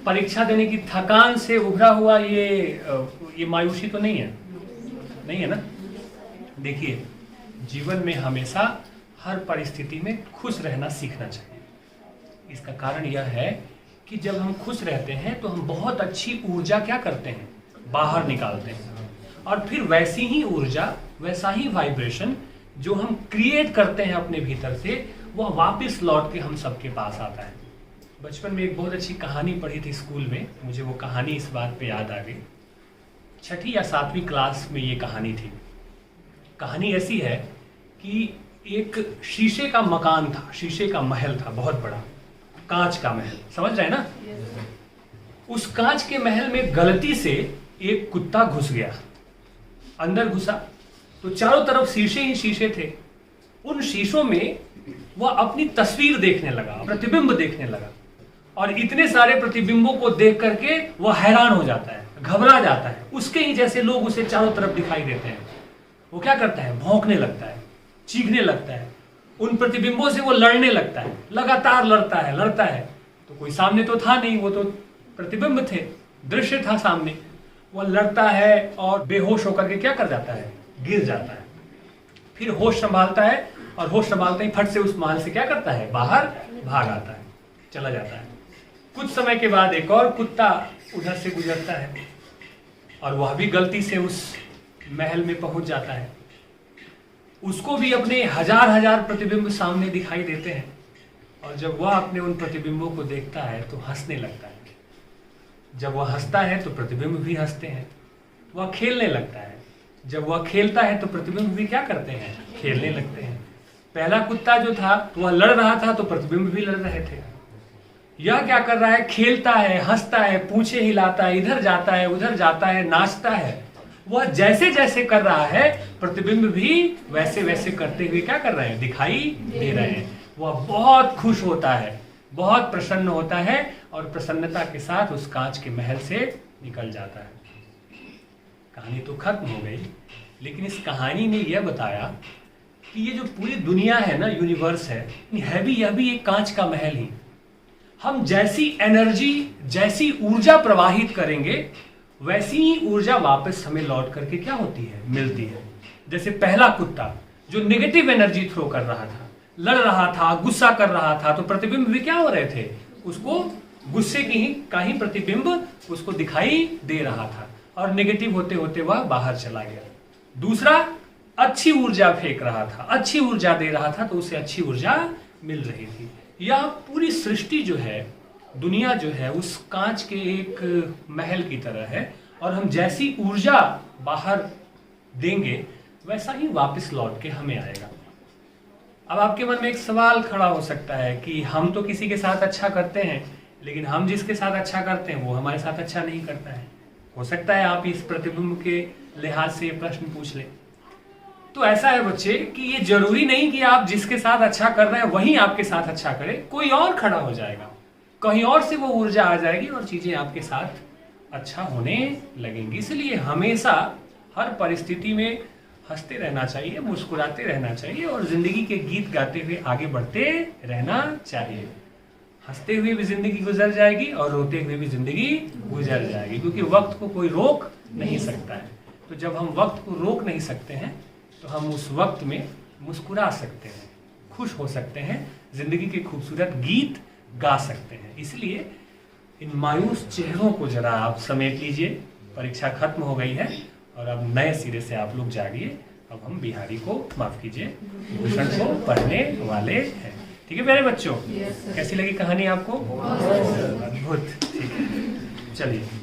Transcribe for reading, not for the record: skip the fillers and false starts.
परीक्षा देने की थकान से उभरा हुआ ये मायूसी तो नहीं है, नहीं है ना। देखिए, जीवन में हमेशा हर परिस्थिति में खुश रहना सीखना चाहिए। इसका कारण यह है कि जब हम खुश रहते हैं तो हम बहुत अच्छी ऊर्जा क्या करते हैं, बाहर निकालते हैं, और फिर वैसी ही ऊर्जा, वैसा ही वाइब्रेशन जो हम क्रिएट करते हैं अपने भीतर से, वह वापस लौट के हम सबके पास आता है। बचपन में एक बहुत अच्छी कहानी पढ़ी थी स्कूल में, मुझे वो कहानी इस बात पे याद आ गई। 6ठी या 7वीं क्लास में ये कहानी थी। कहानी ऐसी है कि एक शीशे का मकान था, शीशे का महल था, बहुत बड़ा कांच का महल, समझ रहे हैं ना। उस कांच के महल में गलती से एक कुत्ता घुस गया, अंदर घुसा तो चारों तरफ शीशे ही शीशे थे। उन शीशों में वह अपनी तस्वीर देखने लगा, प्रतिबिंब देखने लगा, और इतने सारे प्रतिबिंबों को देख करके वह हैरान हो जाता है, घबरा जाता है। उसके ही जैसे लोग उसे चारों तरफ दिखाई देते हैं। वो क्या करता है, भौंकने लगता है, चीखने लगता है, उन प्रतिबिंबों से वो लड़ने लगता है, लगातार लड़ता है। तो कोई सामने तो था नहीं, वो तो प्रतिबिंब थे, दृश्य था सामने। वह लड़ता है और बेहोश होकर के क्या कर जाता है, गिर जाता है। फिर होश संभालता है, और होश संभालते ही फट से उस महल से क्या करता है, बाहर भाग आता है, चला जाता है। कुछ समय के बाद एक और कुत्ता उधर से गुजरता है, और वह भी गलती से उस महल में पहुंच जाता है। उसको भी अपने हजार प्रतिबिंब सामने दिखाई देते हैं, और जब वह अपने उन प्रतिबिंबों को देखता है तो हंसने लगता है। जब वह हंसता है तो प्रतिबिंब भी हंसते हैं। वह खेलने लगता है, जब वह खेलता है तो प्रतिबिंब भी क्या करते हैं, खेलने लगते हैं। पहला कुत्ता जो था वह लड़ रहा था तो प्रतिबिंब भी लड़ रहे थे। यह क्या कर रहा है, खेलता है, हंसता है, पूंछे हिलाता है, इधर जाता है, उधर जाता है, नाचता है। वह जैसे जैसे कर रहा है, प्रतिबिंब भी वैसे वैसे करते हुए क्या कर रहे हैं, दिखाई दे रहे हैं। वह बहुत खुश होता है, बहुत प्रसन्न होता है, और प्रसन्नता के साथ उस कांच के महल से निकल जाता है। कहानी तो खत्म हो गई, लेकिन इस कहानी ने यह बताया कि ये जो पूरी दुनिया है ना, यूनिवर्स है भी, यह भी एक कांच का महल ही। हम जैसी एनर्जी, जैसी ऊर्जा प्रवाहित करेंगे, वैसी ही ऊर्जा वापस हमें लौट करके क्या होती है, मिलती है। जैसे पहला कुत्ता जो नेगेटिव एनर्जी थ्रो कर रहा था, लड़ रहा था, गुस्सा कर रहा था, तो प्रतिबिंब भी क्या हो रहे थे, उसको गुस्से का ही प्रतिबिंब उसको दिखाई दे रहा था, और नेगेटिव होते होते वह बाहर चला गया। दूसरा अच्छी ऊर्जा फेंक रहा था, अच्छी ऊर्जा दे रहा था, तो उसे अच्छी ऊर्जा मिल रही थी। यह पूरी सृष्टि जो है, दुनिया जो है, उस कांच के एक महल की तरह है, और हम जैसी ऊर्जा बाहर देंगे वैसा ही वापस लौट के हमें आएगा। अब आपके मन में एक सवाल खड़ा हो सकता है कि हम तो किसी के साथ अच्छा करते हैं, लेकिन हम जिसके साथ अच्छा करते हैं वो हमारे साथ अच्छा नहीं करता है। हो सकता है आप इस प्रतिबिंब के लिहाज से ये प्रश्न पूछ लें। तो ऐसा है बच्चे कि ये जरूरी नहीं कि आप जिसके साथ अच्छा कर रहे हैं वही आपके साथ अच्छा करे, कोई और खड़ा हो जाएगा, कहीं और से वो ऊर्जा आ जाएगी और चीजें आपके साथ अच्छा होने लगेंगी। इसलिए हमेशा हर परिस्थिति में हंसते रहना चाहिए, मुस्कुराते रहना चाहिए, और जिंदगी के गीत गाते हुए आगे बढ़ते रहना चाहिए। हंसते हुए भी जिंदगी गुजर जाएगी और रोते हुए भी जिंदगी गुजर जाएगी, क्योंकि वक्त को कोई रोक नहीं सकता है। तो जब हम वक्त को रोक नहीं सकते हैं तो हम उस वक्त में मुस्कुरा सकते हैं, खुश हो सकते हैं, जिंदगी के खूबसूरत गीत गा सकते हैं। इसलिए इन मायूस चेहरों को जरा आप समेट लीजिए। परीक्षा खत्म हो गई है और अब नए सिरे से आप लोग जागिए। अब हम बिहारी को, माफ कीजिए, भूषण को पढ़ने वाले हैं। ठीक है मेरे बच्चों, कैसी लगी कहानी आपको? अद्भुत। ठीक है, चलिए।